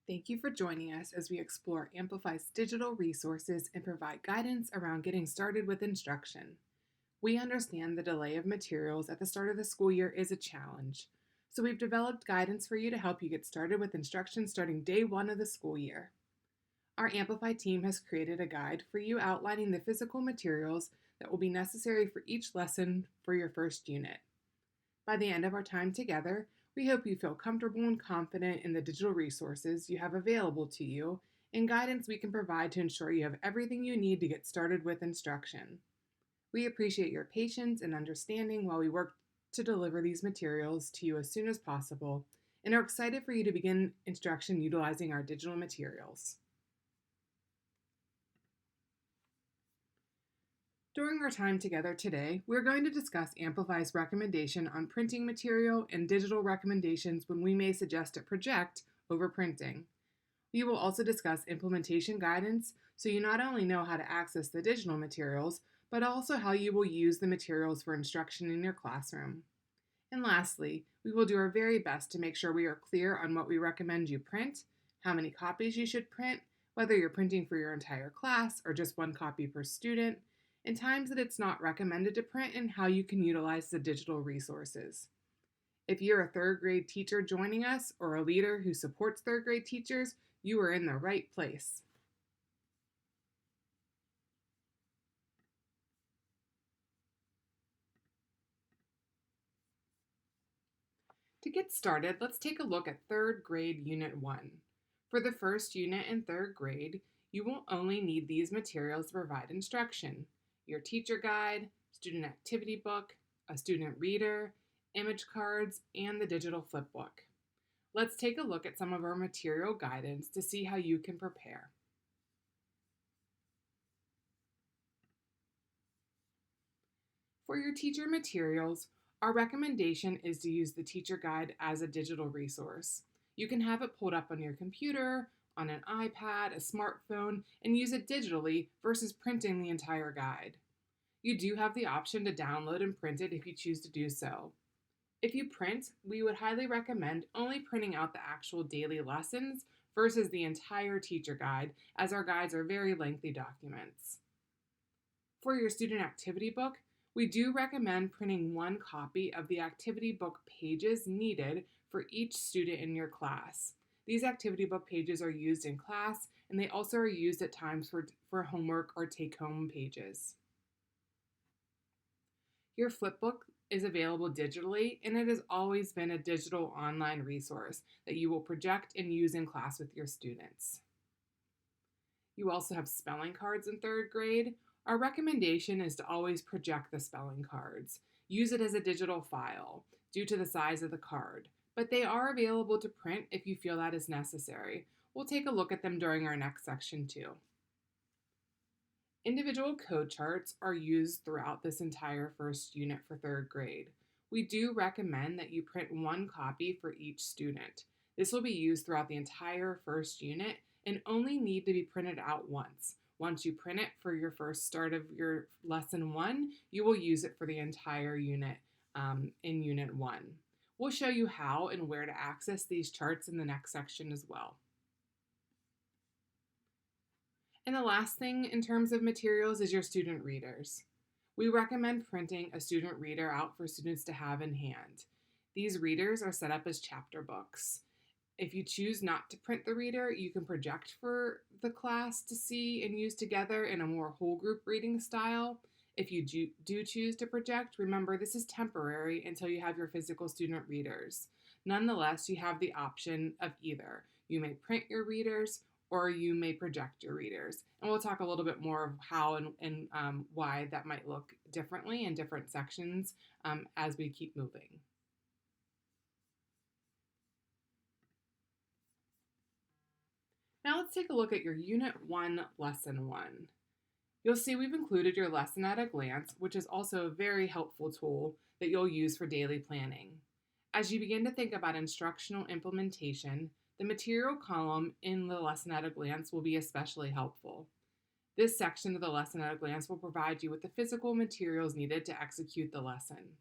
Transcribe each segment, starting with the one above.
Thank you for joining us as we explore Amplify's digital resources and provide guidance around getting started with instruction. We understand the delay of materials at the start of the school year is a challenge, so we've developed guidance for you to help you get started with instruction starting day one of the school year. Our Amplify team has created a guide for you outlining the physical materials that will be necessary for each lesson for your first unit. By the end of our time together, we hope you feel comfortable and confident in the digital resources you have available to you and guidance we can provide to ensure you have everything you need to get started with instruction. We appreciate your patience and understanding while we work to deliver these materials to you as soon as possible and are excited for you to begin instruction utilizing our digital materials. During our time together today, we're going to discuss Amplify's recommendation on printing material and digital recommendations when we may suggest a project over printing. We will also discuss implementation guidance so you not only know how to access the digital materials, but also how you will use the materials for instruction in your classroom. And lastly, we will do our very best to make sure we are clear on what we recommend you print, how many copies you should print, whether you're printing for your entire class or just one copy per student, and times that it's not recommended to print and how you can utilize the digital resources. If you're a third grade teacher joining us or a leader who supports third grade teachers, you are in the right place. To get started, let's take a look at third grade Unit 1. For the first unit in third grade, you will only need these materials to provide instruction: your teacher guide, student activity book, a student reader, image cards, and the digital flipbook. Let's take a look at some of our material guidance to see how you can prepare. For your teacher materials, our recommendation is to use the teacher guide as a digital resource. You can have it pulled up on your computer, on an iPad, a smartphone, and use it digitally versus printing the entire guide. You do have the option to download and print it if you choose to do so. If you print, we would highly recommend only printing out the actual daily lessons versus the entire teacher guide, as our guides are very lengthy documents. For your student activity book, we do recommend printing one copy of the activity book pages needed for each student in your class. These activity book pages are used in class, and they also are used at times for homework or take-home pages. Your flipbook is available digitally, and it has always been a digital online resource that you will project and use in class with your students. You also have spelling cards in third grade. Our recommendation is to always project the spelling cards. Use it as a digital file due to the size of the card, but they are available to print if you feel that is necessary. We'll take a look at them during our next section too. Individual code charts are used throughout this entire first unit for third grade. We do recommend that you print one copy for each student. This will be used throughout the entire first unit and only need to be printed out once. Once you print it for your first start of your lesson 1, you will use it for the entire unit in Unit 1. We'll show you how and where to access these charts in the next section as well. And the last thing in terms of materials is your student readers. We recommend printing a student reader out for students to have in hand. These readers are set up as chapter books. If you choose not to print the reader, you can project for the class to see and use together in a more whole group reading style. If you do choose to project, remember this is temporary until you have your physical student readers. Nonetheless, you have the option of either. You may print your readers or you may project your readers. And we'll talk a little bit more of how and why that might look differently in different sections as we keep moving. Now let's take a look at your Unit 1, Lesson 1. You'll see we've included your lesson at a glance, which is also a very helpful tool that you'll use for daily planning. As you begin to think about instructional implementation, the material column in the lesson at a glance will be especially helpful. This section of the lesson at a glance will provide you with the physical materials needed to execute the lesson.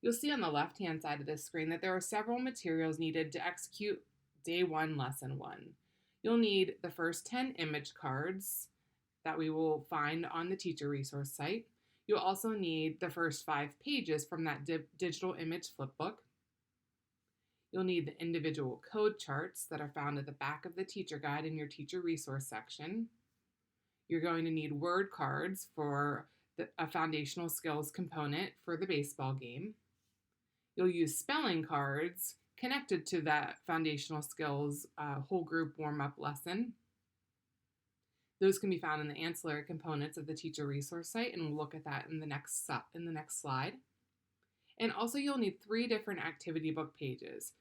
You'll see on the left-hand side of this screen that there are several materials needed to execute Day 1, Lesson 1. You'll need the first 10 image cards that we will find on the teacher resource site. You'll also need the first 5 pages from that digital image flipbook. You'll need the individual code charts that are found at the back of the teacher guide in your teacher resource section. You're going to need word cards for a foundational skills component for the baseball game. You'll use spelling cards connected to that foundational skills whole group warm-up lesson. Those can be found in the ancillary components of the teacher resource site, and we'll look at that in the next slide. And also you'll need 3 different activity book pages.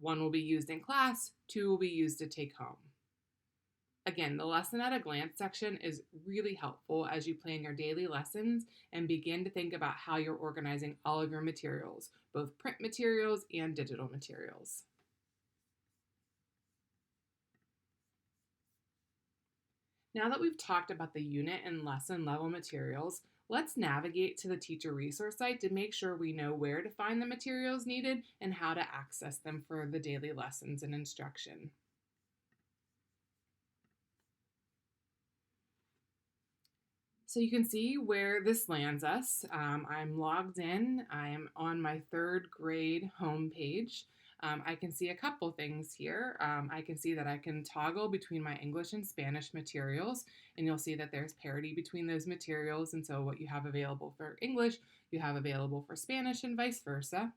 1 will be used in class, 2 will be used to take home. Again, the lesson at a glance section is really helpful as you plan your daily lessons and begin to think about how you're organizing all of your materials, both print materials and digital materials. Now that we've talked about the unit and lesson level materials, let's navigate to the teacher resource site to make sure we know where to find the materials needed and how to access them for the daily lessons and instruction. So you can see where this lands us. I'm logged in. I am on my 3rd grade homepage. I can see a couple things here. I can see that I can toggle between my English and Spanish materials, and you'll see that there's parity between those materials, and so what you have available for English, you have available for Spanish and vice versa.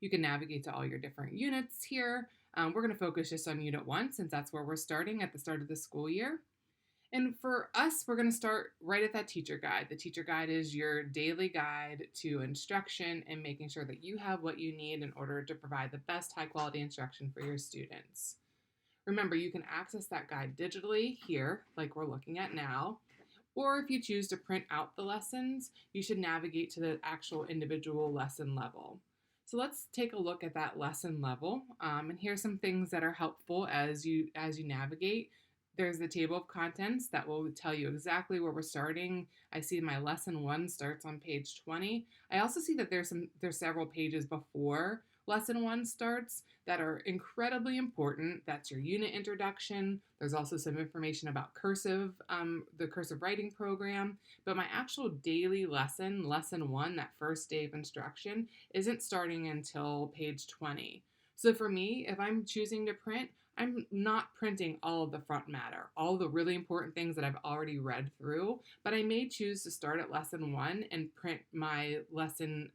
You can navigate to all your different units here. We're going to focus just on Unit 1 since that's where we're starting at the start of the school year. And for us, we're going to start right at that teacher guide. The teacher guide is your daily guide to instruction and making sure that you have what you need in order to provide the best high quality instruction for your students. Remember, you can access that guide digitally here, like we're looking at now, or if you choose to print out the lessons, you should navigate to the actual individual lesson level. So let's take a look at that lesson level, and here's some things that are helpful as you navigate. There's the table of contents that will tell you exactly where we're starting. I see my lesson 1 starts on page 20. I also see that there's several pages before lesson 1 starts that are incredibly important. That's your unit introduction. There's also some information about cursive, the cursive writing program. But my actual daily lesson 1, that first day of instruction, isn't starting until page 20. So for me, if I'm choosing to print, I'm not printing all of the front matter, all the really important things that I've already read through, but I may choose to start at lesson 1 and print my lesson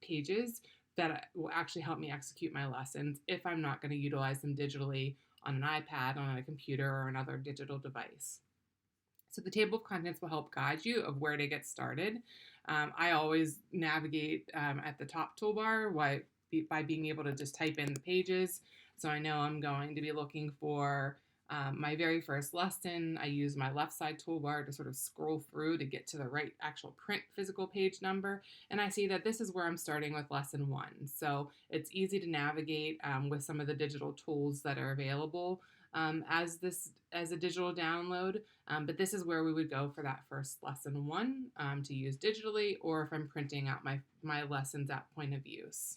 pages that will actually help me execute my lessons if I'm not going to utilize them digitally on an iPad, on a computer, or another digital device. So the table of contents will help guide you of where to get started. I always navigate at the top toolbar by being able to just type in the pages. So I know I'm going to be looking for my very first lesson. I use my left side toolbar to sort of scroll through to get to the right actual print physical page number. And I see that this is where I'm starting with lesson 1. So it's easy to navigate with some of the digital tools that are available as a digital download. But this is where we would go for that first lesson 1 to use digitally, or if I'm printing out my lessons at point of use.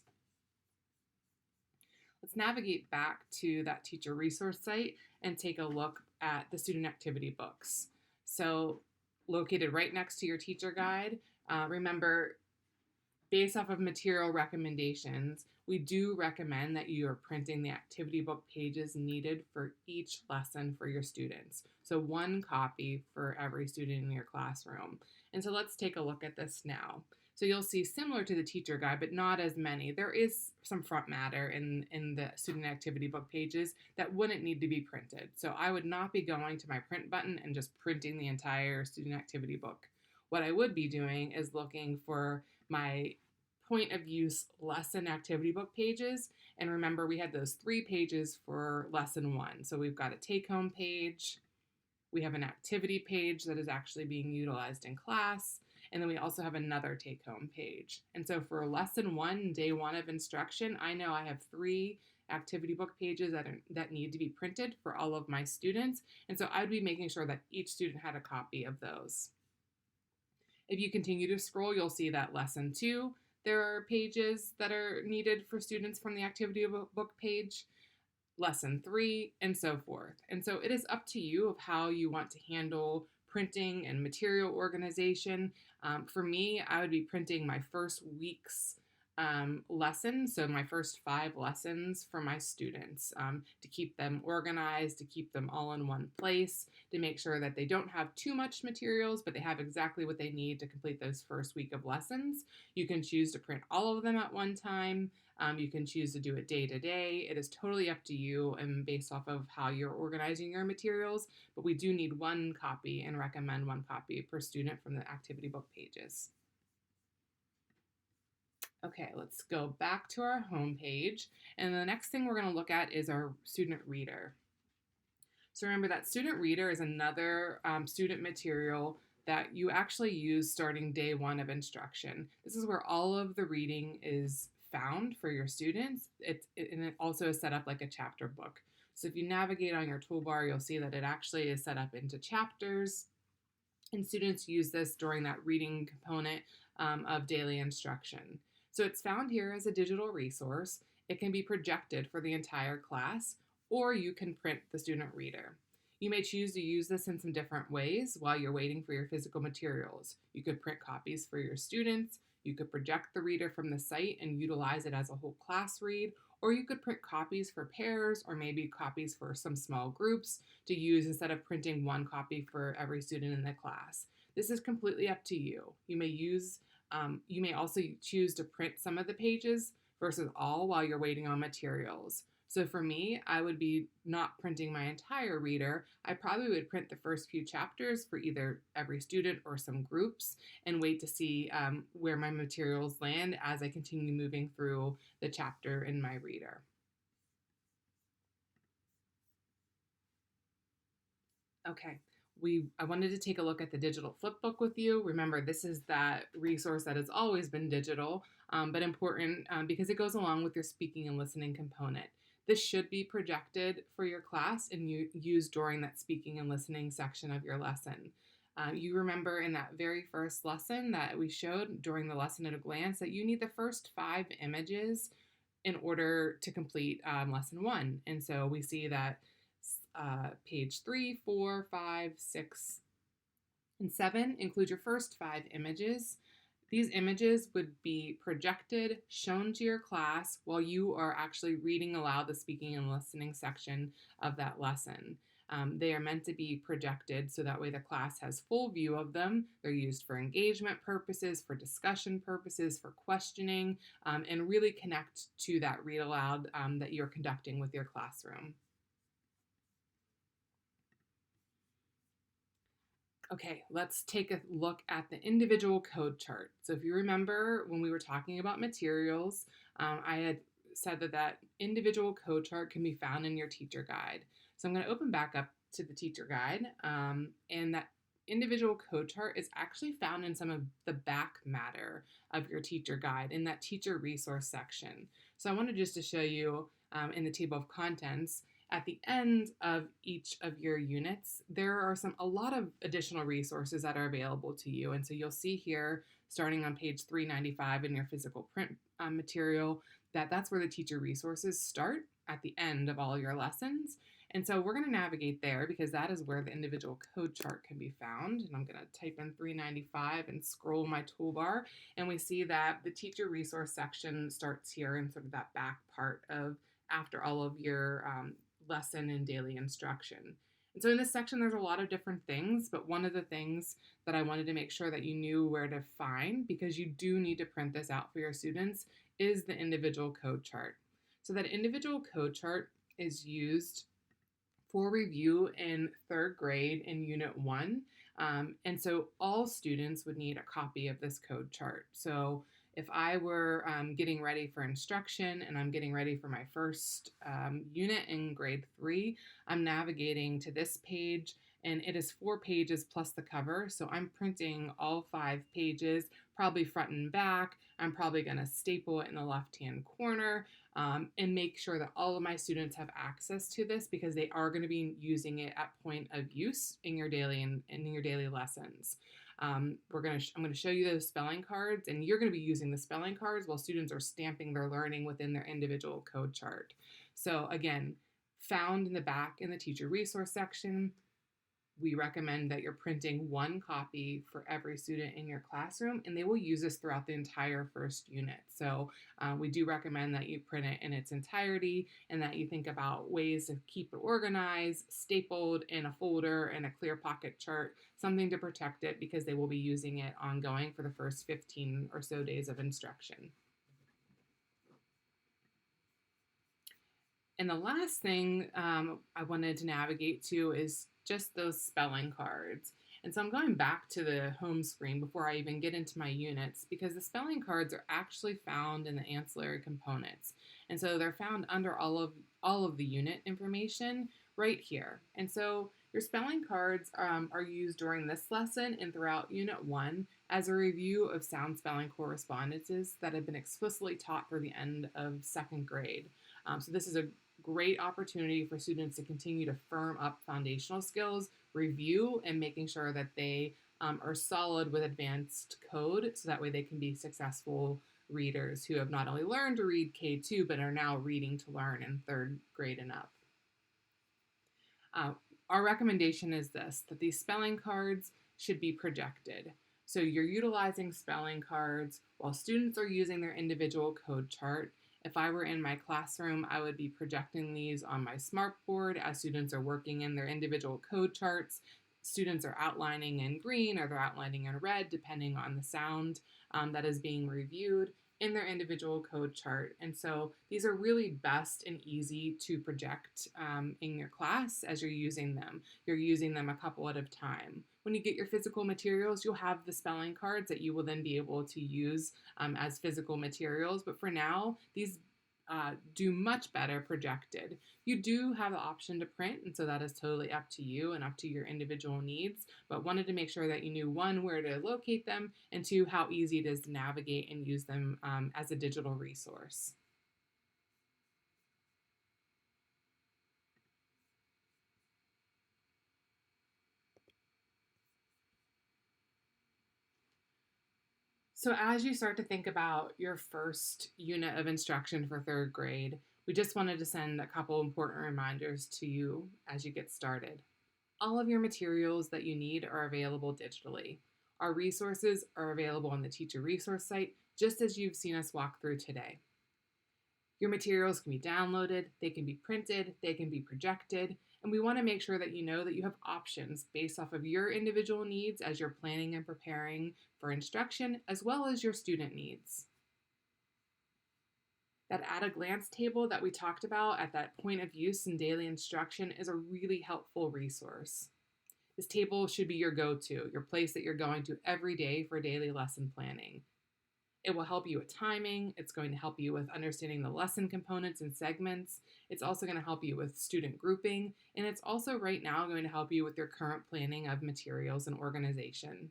Let's navigate back to that teacher resource site and take a look at the student activity books. So located right next to your teacher guide, remember, based off of material recommendations, we do recommend that you are printing the activity book pages needed for each lesson for your students. So 1 copy for every student in your classroom. And so let's take a look at this now. So you'll see similar to the teacher guide, but not as many. There is some front matter in the student activity book pages that wouldn't need to be printed. So I would not be going to my print button and just printing the entire student activity book. What I would be doing is looking for my point of use lesson activity book pages. And remember, we had those 3 pages for lesson 1. So we've got a take-home page. We have an activity page that is actually being utilized in class. And then we also have another take-home page. And so for lesson 1, day 1 of instruction, I know I have 3 activity book pages that need to be printed for all of my students. And so I'd be making sure that each student had a copy of those. If you continue to scroll, you'll see that lesson 2, there are pages that are needed for students from the activity book page. lesson 3, and so forth. And so it is up to you of how you want to handle printing and material organization. For me, I would be printing my first week's lesson, so my first 5 lessons for my students, to keep them organized, to keep them all in one place, to make sure that they don't have too much materials, but they have exactly what they need to complete those first week of lessons. You can choose to print all of them at one time. You can choose to do it day to day. It is totally up to you and based off of how you're organizing your materials, but we do need one copy and recommend one copy per student from the activity book pages. Okay, let's go back to our home page. And the next thing we're going to look at is our student reader. So remember that student reader is another student material that you actually use starting day 1 of instruction. This is where all of the reading is found for your students. And it also is set up like a chapter book. So if you navigate on your toolbar, you'll see that it actually is set up into chapters. And students use this during that reading component of daily instruction. So it's found here as a digital resource. It can be projected for the entire class, or you can print the student reader. You may choose to use this in some different ways while you're waiting for your physical materials. You could print copies for your students, you could project the reader from the site and utilize it as a whole class read, or you could print copies for pairs or maybe copies for some small groups to use instead of printing one copy for every student in the class. This is completely up to you. You may also choose to print some of the pages versus all while you're waiting on materials. So for me, I would be not printing my entire reader. I probably would print the first few chapters for either every student or some groups and wait to see where my materials land as I continue moving through the chapter in my reader. Okay, I wanted to take a look at the digital flipbook with you. Remember, this is that resource that has always been digital, but important because it goes along with your speaking and listening component. This should be projected for your class and used during that speaking and listening section of your lesson. You remember in that very first lesson that we showed during the lesson at a glance that you need the first 5 images in order to complete lesson 1. And so we see that page 3, 4, 5, 6, and 7 include your first 5 images. These images would be projected, shown to your class while you are actually reading aloud the speaking and listening section of that lesson. They are meant to be projected so that way the class has full view of them. They're used for engagement purposes, for discussion purposes, for questioning, and really connect to that read aloud that you're conducting with your classroom. Okay, let's take a look at the individual code chart. So if you remember when we were talking about materials, I had said that individual code chart can be found in your teacher guide. So I'm going to open back up to the teacher guide, and that individual code chart is actually found in some of the back matter of your teacher guide in that teacher resource section. So I wanted just to show you in the table of contents at the end of each of your units, there are a lot of additional resources that are available to you. And so you'll see here, starting on page 395 in your physical print material, that's where the teacher resources start at the end of all your lessons. And so we're going to navigate there because that is where the individual code chart can be found. And I'm going to type in 395 and scroll my toolbar. And we see that the teacher resource section starts here in sort of that back part of after all of your lesson and daily instruction. And so in this section, there's a lot of different things, but one of the things that I wanted to make sure that you knew where to find, because you do need to print this out for your students, is the individual code chart. So that individual code chart is used for review in 3rd grade in Unit 1. And so all students would need a copy of this code chart. So if I were getting ready for instruction and I'm getting ready for my first unit in grade 3, I'm navigating to this page and it is 4 pages plus the cover. So I'm printing all 5 pages, probably front and back. I'm probably going to staple it in the left-hand corner and make sure that all of my students have access to this because they are going to be using it at point of use in your daily lessons. I'm going to show you those spelling cards, and you're going to be using the spelling cards while students are stamping their learning within their individual code chart. So again, Found in the back in the teacher resource section, we recommend that you're printing one copy for every student in your classroom, and they will use this throughout the entire first unit. So we do recommend that you print it in its entirety and that you think about ways to keep it organized, stapled in a folder, in a clear pocket chart, something to protect it because they will be using it ongoing for the first 15 or so days of instruction. And the last thing I wanted to navigate to is just those spelling cards. And so I'm going back to the home screen before I even get into my units because the spelling cards are actually found in the ancillary components. And so they're found under all of the unit information right here. And so your spelling cards are used during this lesson and throughout Unit 1 as a review of sound spelling correspondences that have been explicitly taught for the end of second grade. So this is a great opportunity for students to continue to firm up foundational skills, review, and making sure that they are solid with advanced code so that way they can be successful readers who have not only learned to read K2 but are now reading to learn in third grade and up. Our recommendation is this, that these spelling cards should be projected. So you're utilizing spelling cards while students are using their individual code chart. If I were in my classroom, I would be projecting these on my smartboard as students are working in their individual code charts. Students are outlining in green or they're outlining in red, depending on the sound that is being reviewed in their individual code chart. And so these are really best and easy to project in your class as you're using them. You're using them a couple at a time. When you get your physical materials, you'll have the spelling cards that you will then be able to use as physical materials. But for now, these do much better projected. You do have the option to print, and so that is totally up to you and up to your individual needs, but wanted to make sure that you knew, one, where to locate them, and two, how easy it is to navigate and use them as a digital resource. So as you start to think about your first unit of instruction for third grade, we just wanted to send a couple important reminders to you as you get started. All of your materials that you need are available digitally. Our resources are available on the teacher resource site, just as you've seen us walk through today. Your materials can be downloaded, they can be printed, they can be projected, and we want to make sure that you know that you have options based off of your individual needs as you're planning and preparing for instruction, as well as your student needs. That at-a-glance table that we talked about at that point of use in daily instruction is a really helpful resource. This table should be your go-to, your place that you're going to every day for daily lesson planning. It will help you with timing. It's going to help you with understanding the lesson components and segments. It's also going to help you with student grouping. And it's also right now going to help you with your current planning of materials and organization.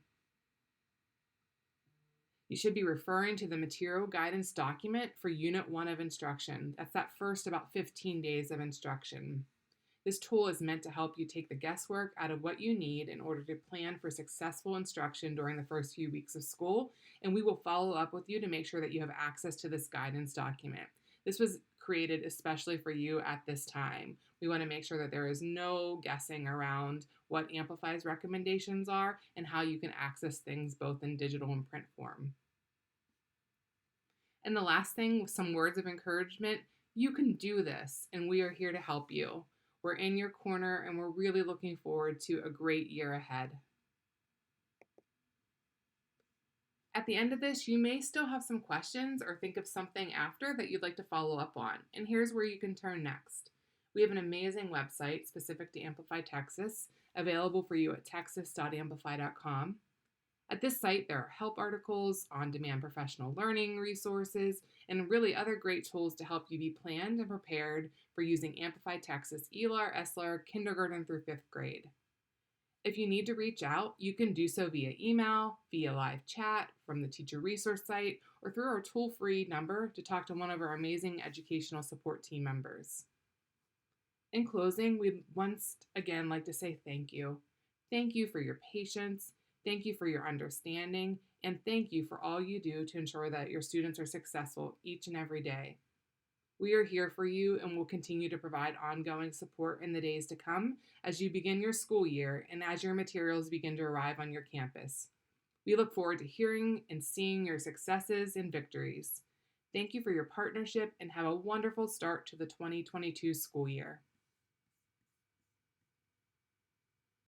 You should be referring to the material guidance document for Unit 1 of instruction. That's that first about 15 days of instruction. This tool is meant to help you take the guesswork out of what you need in order to plan for successful instruction during the first few weeks of school, and we will follow up with you to make sure that you have access to this guidance document. This was created especially for you at this time. We want to make sure that there is no guessing around what Amplify's recommendations are and how you can access things both in digital and print form. And the last thing, some words of encouragement. You can do this, and we are here to help you. We're in your corner, and we're really looking forward to a great year ahead. At the end of this, you may still have some questions or think of something after that you'd like to follow up on, and here's where you can turn next. We have an amazing website specific to Amplify Texas, available for you at texas.amplify.com. At this site, there are help articles, on-demand professional learning resources, and really other great tools to help you be planned and prepared for using Amplify Texas ELAR, SLAR, kindergarten through 5th grade. If you need to reach out, you can do so via email, via live chat, from the teacher resource site, or through our toll-free number to talk to one of our amazing educational support team members. In closing, we'd once again like to say thank you. Thank you for your patience. Thank you for your understanding, and thank you for all you do to ensure that your students are successful each and every day. We are here for you and will continue to provide ongoing support in the days to come as you begin your school year and as your materials begin to arrive on your campus. We look forward to hearing and seeing your successes and victories. Thank you for your partnership and have a wonderful start to the 2022 school year.